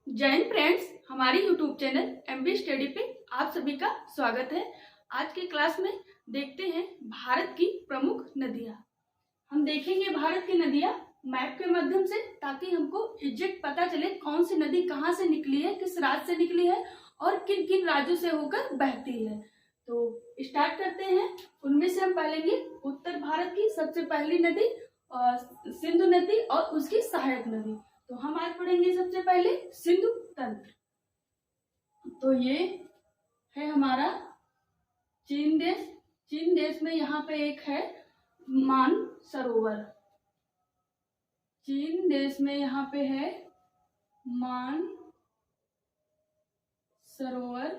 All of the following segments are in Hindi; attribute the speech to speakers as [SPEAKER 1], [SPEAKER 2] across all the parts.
[SPEAKER 1] जय हिंद फ्रेंड्स, हमारी यूट्यूब चैनल एमबी स्टडी पे आप सभी का स्वागत है। आज के क्लास में देखते हैं भारत की प्रमुख नदियां। हम देखेंगे भारत की नदियां मैप के माध्यम से, ताकि हमको एग्जैक्ट पता चले कौन सी नदी कहाँ से निकली है, किस राज्य से निकली है और किन किन राज्यों से होकर बहती है। तो स्टार्ट करते हैं। उनमें से हम पढ़ेंगे उत्तर भारत की सबसे पहली नदी सिंधु नदी और उसकी सहायक नदी। तो हम आज पढ़ेंगे सबसे पहले सिंधु तंत्र। तो ये है हमारा चीन देश। चीन देश में यहाँ पे एक है मान सरोवर। चीन देश में यहाँ पे है मान सरोवर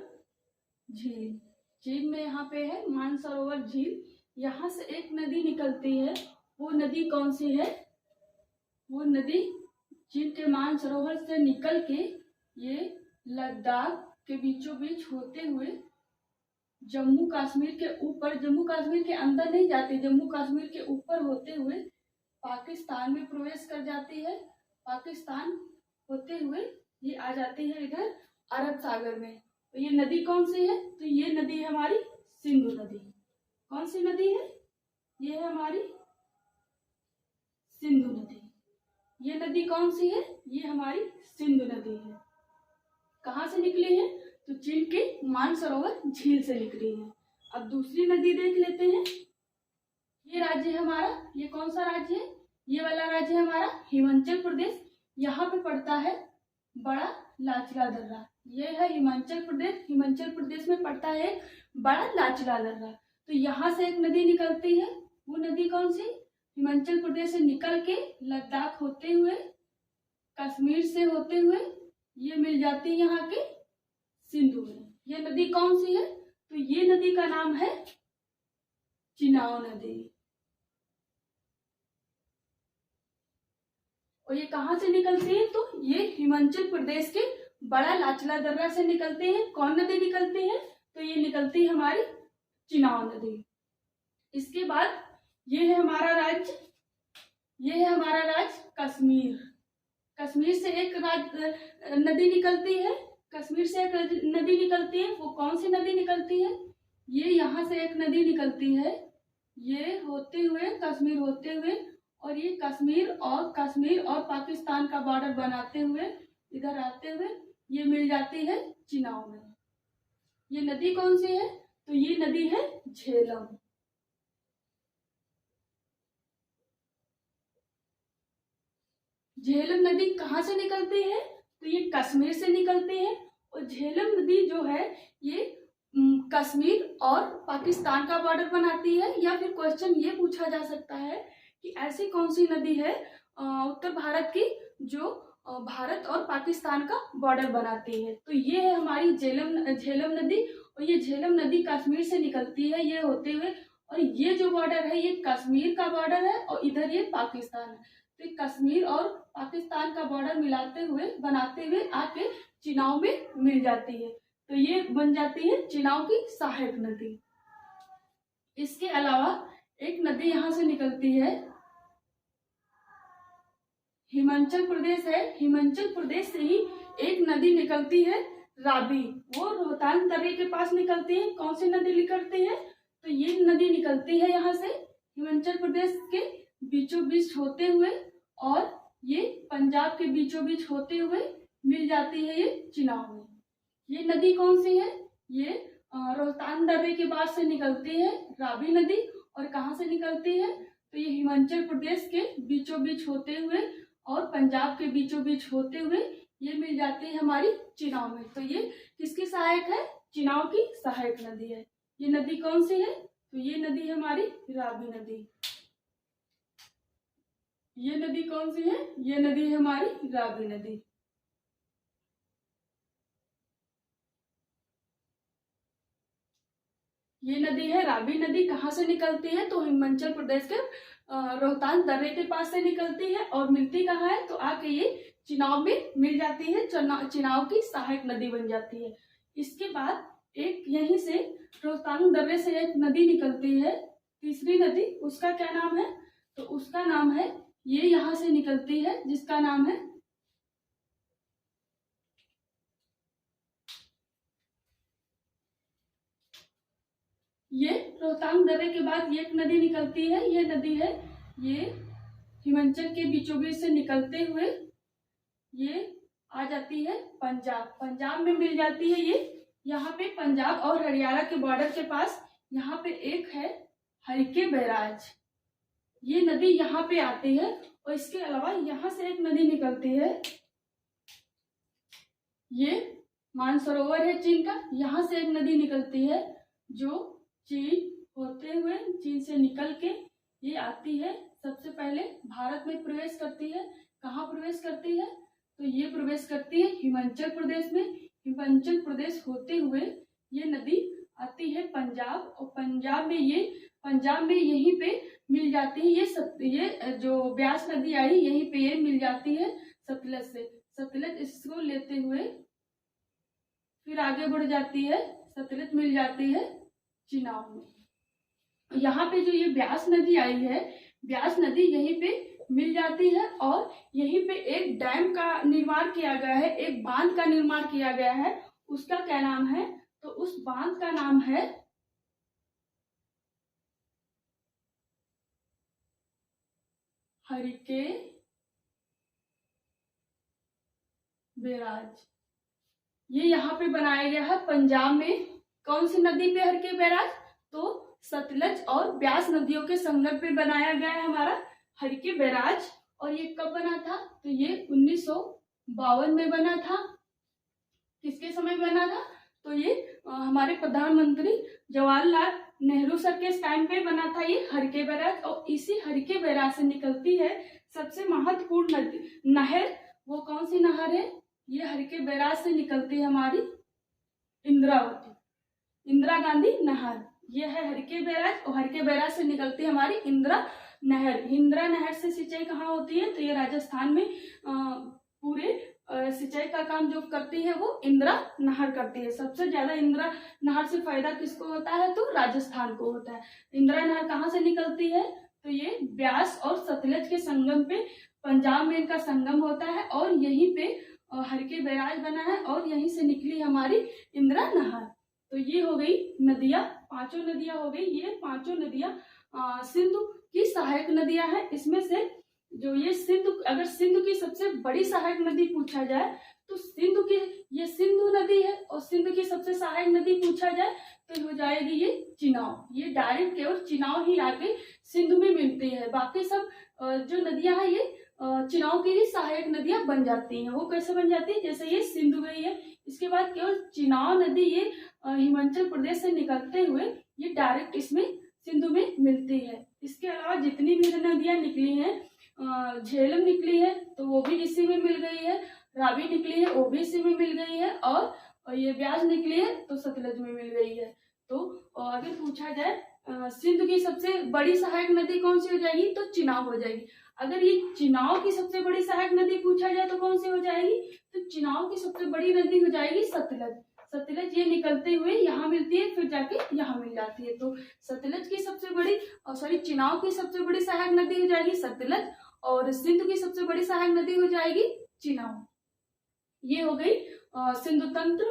[SPEAKER 1] झील। चीन में यहाँ पे है मान सरोवर झील। यहाँ से एक नदी निकलती है। वो नदी कौन सी है? वो नदी चीन के मान सरोवर से निकल के ये लद्दाख के बीचों बीच होते हुए जम्मू कश्मीर के ऊपर, जम्मू कश्मीर के अंदर नहीं जाती, जम्मू कश्मीर के ऊपर होते हुए पाकिस्तान में प्रवेश कर जाती है। पाकिस्तान होते हुए ये आ जाती है इधर अरब सागर में। तो ये नदी कौन सी है? तो ये नदी है हमारी सिंधु नदी। कौन सी नदी है? ये है हमारी सिंधु नदी। ये नदी कौन सी है? ये हमारी सिंधु नदी है। कहाँ से निकली है? तो चीन के मानसरोवर झील से निकली है। अब दूसरी नदी देख लेते हैं। ये राज्य है हमारा, ये कौन सा राज्य है? ये वाला राज्य है हमारा हिमाचल प्रदेश। यहाँ पे पड़ता है बड़ा लाचला दर्रा। ये है हिमाचल प्रदेश। हिमाचल प्रदेश में पड़ता है बड़ा लाचला दर्रा। तो यहाँ से एक नदी निकलती है। वो नदी कौन सी? हिमाचल प्रदेश से निकल के लद्दाख होते हुए, कश्मीर से होते हुए ये मिल जाती है यहाँ के सिंधु में। ये नदी कौन सी है? तो ये नदी का नाम है चिनाव नदी। और ये कहाँ से निकलती है? तो ये हिमाचल प्रदेश के बड़ा लाचला दर्रा से निकलते हैं। कौन नदी निकलती है? तो ये निकलती है हमारी चिनाव नदी। इसके बाद ये है हमारा राज्य, ये है हमारा राज्य कश्मीर। कश्मीर से एक नदी निकलती है। कश्मीर से एक नदी निकलती है। वो कौन सी नदी निकलती है? ये यहाँ से एक नदी निकलती है। ये होते हुए कश्मीर होते हुए, और ये कश्मीर और पाकिस्तान का बॉर्डर बनाते हुए इधर आते हुए ये मिल जाती है चिनाव में। ये नदी कौन सी है? तो ये नदी है झेलम। झेलम नदी कहाँ से निकलती है? तो ये कश्मीर से निकलती है। और झेलम नदी जो है ये कश्मीर और पाकिस्तान का बॉर्डर बनाती है। या फिर क्वेश्चन ये पूछा जा सकता है कि ऐसी कौन सी नदी है उत्तर भारत की जो भारत और पाकिस्तान का बॉर्डर बनाती है? तो ये है हमारी झेलम नदी। और ये झेलम नदी कश्मीर से निकलती है ये होते हुए, और ये जो बॉर्डर है ये कश्मीर का बॉर्डर है और इधर ये पाकिस्तान है। तो कश्मीर और पाकिस्तान का बॉर्डर मिलाते हुए बनाते हुए आके चिनाव में मिल जाती है। तो ये बन जाती है चिनाव की सहायक नदी। इसके अलावा एक नदी यहाँ से निकलती है, हिमाचल प्रदेश है। हिमाचल प्रदेश से ही एक नदी निकलती है रावी। वो रोहतांग दर्रे के पास निकलती है। कौन सी नदी निकलती है? तो ये नदी निकलती है यहाँ से हिमाचल प्रदेश के बीचों बीच होते हुए, और ये पंजाब के बीचों बीच होते हुए मिल जाती है ये चिनाव में। ये नदी कौन सी है? ये रोहतांग दर्रे के पास से निकलती है रावी नदी। और कहाँ से निकलती है? तो ये हिमाचल प्रदेश के बीचों बीच होते हुए और पंजाब के बीचों बीच होते हुए ये मिल जाती है हमारी चिनाव में। तो ये किसकी सहायक है? चिनाव की सहायक नदी है। ये नदी कौन सी है? तो ये नदी है हमारी रावी नदी। ये नदी कौन सी है? ये नदी है हमारी रावी नदी। ये नदी है रावी नदी। कहाँ से निकलती है? तो हिमाचल प्रदेश के रोहतांग दर्रे के पास से निकलती है और मिलती कहाँ है? तो आके ये चिनाव में मिल जाती है, चिनाव की सहायक नदी बन जाती है। इसके बाद एक यहीं से रोहतांग दर्रे से एक नदी निकलती है, तीसरी नदी। उसका क्या नाम है? तो उसका नाम है, ये यहाँ से निकलती है जिसका नाम है ये रोहतांग दर्रे के बाद ये एक नदी निकलती है, ये नदी है, ये हिमाचल के बीचों बीच से निकलते हुए ये आ जाती है पंजाब, पंजाब में मिल जाती है ये। यहाँ पे पंजाब और हरियाणा के बॉर्डर के पास यहाँ पे एक है हरिके बैराज, ये नदी यहाँ पे आती है। और इसके अलावा यहाँ से एक नदी निकलती है, ये मानसरोवर है चीन का, यहाँ से एक नदी निकलती है जो चीन होते हुए, चीन से निकल के ये आती है, सबसे पहले भारत में प्रवेश करती है। कहाँ प्रवेश करती है? तो ये प्रवेश करती है हिमाचल प्रदेश में, हिमाचल प्रदेश होते हुए ये नदी आती है पंजाब, और पंजाब में यहीं पे मिल जाती है ये जो ब्यास नदी आई यहीं पे ये मिल जाती है सतलज से। सतलज इसको लेते हुए फिर आगे बढ़ जाती है, सतलज मिल जाती है चिनाब में। यहाँ पे जो ये ब्यास नदी आई है, ब्यास नदी यहीं पे मिल जाती है और यहीं पे एक डैम का निर्माण किया गया है, एक बांध का निर्माण किया गया है। उसका क्या नाम है? तो उस बांध का नाम है हरिके बैराज। ये यहाँ पे बनाया गया है पंजाब में। कौन सी नदी पे हरिके बैराज? तो सतलज और ब्यास नदियों के संगम पे बनाया गया है हमारा हरिके बैराज। और ये कब बना था? तो ये 1952 में बना था। किसके समय बना था? तो ये हमारे प्रधानमंत्री जवाहरलाल नेहरू सर के टाइम पे बना था ये हरिके बैराज। और इसी हरिके बैराज से निकलती है सबसे महत्वपूर्ण नहर। वो कौन सी नहर है? ये हरिके बैराज से निकलती है हमारी इंद्रावती, इंदिरा गांधी नहर। ये है हरिके बैराज, और हरिके बैराज से निकलती है हमारी इंदिरा नहर। इंदिरा नहर से सिंचाई कहाँ होती है? तो ये राजस्थान में पूरे सिंचाई का काम जो करती है वो इंदिरा नहर करती है। सबसे ज्यादा इंदिरा नहर से फायदा किसको होता है? तो राजस्थान को होता है। इंदिरा नहर कहाँ से निकलती है? तो ये ब्यास और सतलज के संगम पे, पंजाब में इनका संगम होता है और यहीं पे हरिके बैराज बना है और यहीं से निकली हमारी इंदिरा नहर। तो ये हो गई नदियां, पांचों नदियां हो गई। ये पांचों नदियां सिंधु की सहायक नदियां हैं। इसमें से जो ये अगर सिंधु की सबसे बड़ी सहायक नदी पूछा जाए तो ये सिंधु नदी है, और सिंधु की सबसे सहायक नदी पूछा जाए तो हो जाएगी ये चिनाब। ये डायरेक्ट केवल चिनाब ही आके सिंधु में मिलती है। बाकी सब जो नदियां हैं ये चिनाब की ही सहायक नदियां बन जाती हैं। वो कैसे बन जाती है? जैसे ये सिंधु गई है, इसके बाद केवल चिनाब नदी ये हिमाचल प्रदेश से निकलते हुए ये डायरेक्ट इसमें सिंधु में मिलती है। इसके अलावा जितनी भी नदियां निकली हैं, झेलम निकली है तो वो भी इसी में मिल गई है, रावी निकली है वो भी इसी में मिल गई है, और ये ब्यास निकली है तो सतलज में मिल गई है। तो अगर पूछा जाए सिंधु की सबसे बड़ी सहायक नदी कौन सी हो जाएगी? तो चिनाब हो जाएगी। अगर ये चिनाब की सबसे बड़ी सहायक नदी पूछा जाए तो कौन सी हो जाएगी? तो चिनाब की सबसे बड़ी नदी हो जाएगी सतलज। सतलज ये निकलते हुए यहाँ मिलती है, फिर जाके यहाँ मिल जाती है। तो सतलज की सबसे बड़ी चिनाब की सबसे बड़ी सहायक नदी हो जाएगी सतलज, और सिंधु की सबसे बड़ी सहायक नदी हो जाएगी चिनाब। ये हो गई सिंधु तंत्र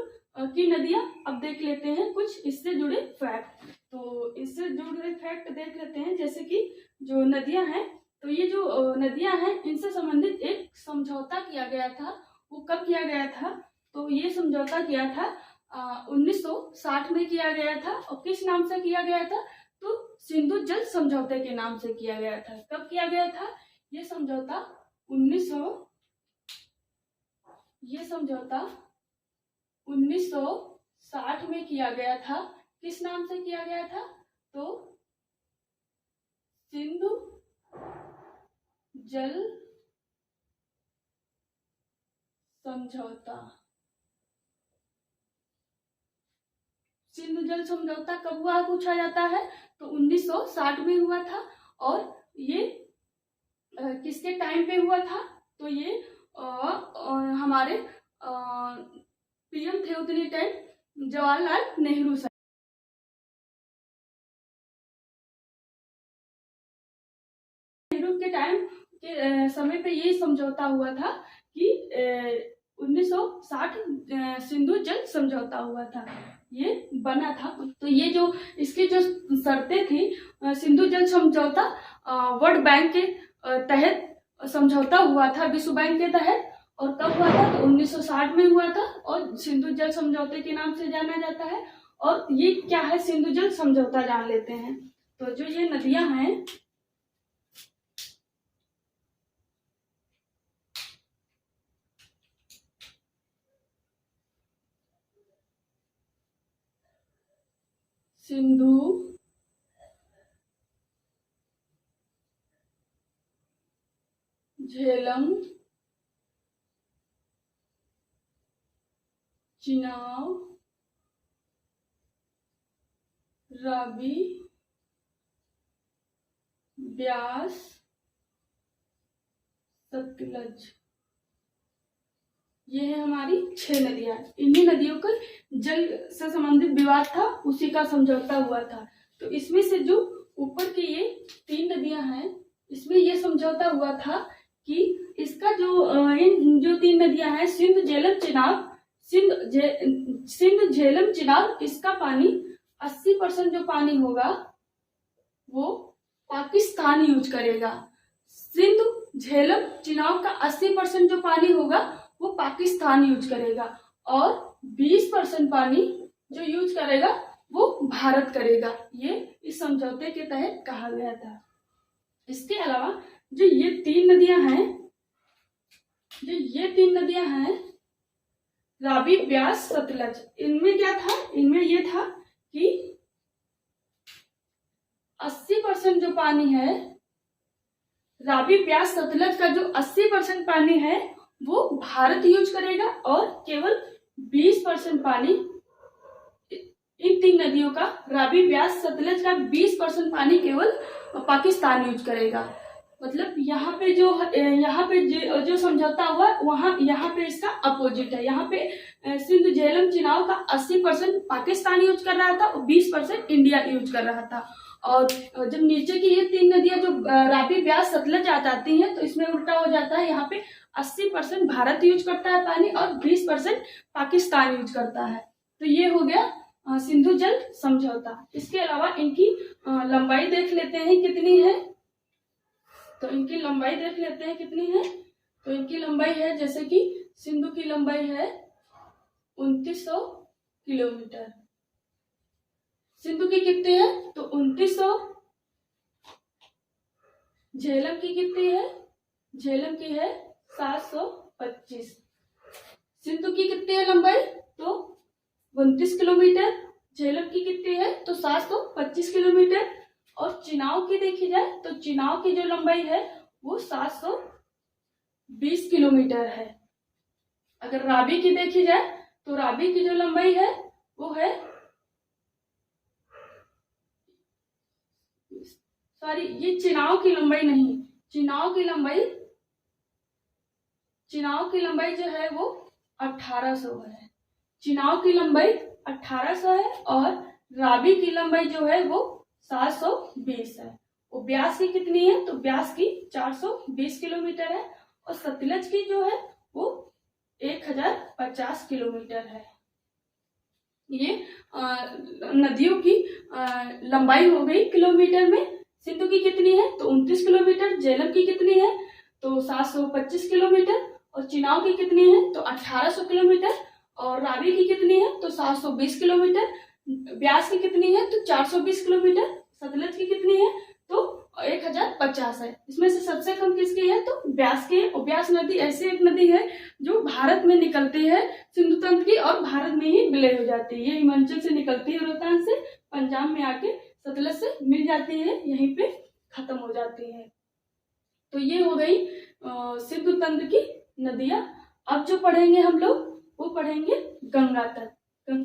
[SPEAKER 1] की नदियां। अब देख लेते हैं कुछ इससे जुड़े फैक्ट। तो इससे जुड़े फैक्ट देख लेते हैं, जैसे कि जो नदियां हैं, तो ये जो नदियां हैं इनसे संबंधित एक समझौता किया गया था। वो कब किया गया था? तो ये समझौता किया था 1960 में किया गया था। और किस नाम से किया गया था? तो सिंधु जल समझौते के नाम से किया गया था। कब किया गया था ये समझौता? 1960 में किया गया था। किस नाम से किया गया था? तो सिंधु जल समझौता। सिंधु जल समझौता कब हुआ पूछा जाता है? तो 1960 में हुआ था। और ये किसके टाइम पे हुआ था? तो ये हमारे पीएम थे उतनी टाइम जवाहरलाल नेहरू सर। नेहरू के टाइम के समय पे ये समझौता हुआ था कि 1960 1960 सिंधु जल समझौता हुआ था, ये बना था। तो ये जो इसकी जो शर्तें थी, सिंधु जल समझौता वर्ल्ड बैंक के तहत समझौता हुआ था, विश्व बैंक के तहत। और कब हुआ था? तो 1960 में हुआ था और सिंधु जल समझौते के नाम से जाना जाता है। और ये क्या है? सिंधु जल समझौता जान लेते हैं। तो जो ये नदियां हैं, सिंधु, झेलम, चिनाब, रावी, ब्यास, सतलज, ये है हमारी 6 नदियां। इन्हीं नदियों का जल से संबंधित विवाद था, उसी का समझौता हुआ था। तो इसमें से जो ऊपर की ये 3 नदियां हैं, इसमें ये समझौता हुआ था कि इसका इन जो 3 नदियां हैं, सिंध, झेलम, चिनाब, सिंध, झेलम, चिनाब, इसका पानी 80% जो पानी होगा वो पाकिस्तान यूज करेगा। सिंध, झेलम, चिनाब का 80% जो पानी होगा वो पाकिस्तान यूज करेगा और 20% पानी जो यूज करेगा वो भारत करेगा। ये इस समझौते के तहत कहा गया था। इसके अलावा जो ये 3 नदियां हैं, रावी, ब्यास, सतलज, इनमें क्या था? इनमें ये था कि 80% जो पानी है, रावी, ब्यास, सतलज का जो 80% पानी है वो भारत यूज करेगा और केवल 20% पानी, इन 3 नदियों का, रावी, ब्यास, सतलज का 20% पानी केवल पाकिस्तान यूज करेगा। मतलब यहाँ पे जो समझौता हुआ वहाँ, यहाँ पे इसका अपोजिट है। यहाँ पे सिंध, झेलम, चिनाब का 80% पाकिस्तान यूज कर रहा था और 20% इंडिया यूज कर रहा था। और जब नीचे की ये 3 नदियां जो रावी, ब्यास, सतलज आ जाती हैं तो इसमें उल्टा हो जाता है। यहाँ पे 80% भारत यूज करता है पानी और 20% पाकिस्तान यूज करता है। तो ये हो गया सिंधु जल समझौता। इसके अलावा इनकी लंबाई देख लेते हैं कितनी है। तो इनकी लंबाई देख लेते हैं कितनी है। तो इनकी लंबाई है, जैसे कि सिंधु की लंबाई है 2900 किलोमीटर। सिंधु की कितनी है? तो 2900। झेलम की कितनी है? झेलम की है 725। सिंधु की कितनी है लंबाई? तो 29 किलोमीटर। झेलम की कितनी है? तो 725 किलोमीटर। और चिनाव की देखी जाए तो चिनाव की जो लंबाई है वो 720 किलोमीटर है। अगर रावी की देखी जाए तो रावी की जो लंबाई है वो है, सॉरी, ये चिनाव की लंबाई नहीं, चिनाव की लंबाई जो है वो 1800 है। चिनाव की लंबाई 1800 है और रावी की लंबाई जो है वो 720 है। और ब्यास की कितनी है? तो ब्यास की 420 किलोमीटर है और सतलज की जो है वो 1050 किलोमीटर है। ये नदियों की लंबाई हो गई किलोमीटर में। सिंधु की कितनी है? तो 29 किलोमीटर। झेलम की कितनी है? तो 725 किलोमीटर। और चिनाव की कितनी है? तो 1800 किलोमीटर। और रावी की कितनी है? तो 720 किलोमीटर। ब्यास की कितनी है? तो 420 किलोमीटर। सतलज की कितनी है? तो 1050 है। इसमें से सबसे कम किसकी है? तो ब्यास की है। और ब्यास नदी ऐसी एक नदी है जो भारत में निकलती है सिंधु तंत्र की और भारत में ही विलय हो जाती है। ये हिमाचल से निकलती है रोहतांग से, पंजाब में आके सतलज से मिल जाती है, यहीं पे खत्म हो जाती है। तो ये हो गई सिंधु तंत्र की नदियां। अब जो पढ़ेंगे हम लोग वो पढ़ेंगे गंगा तट।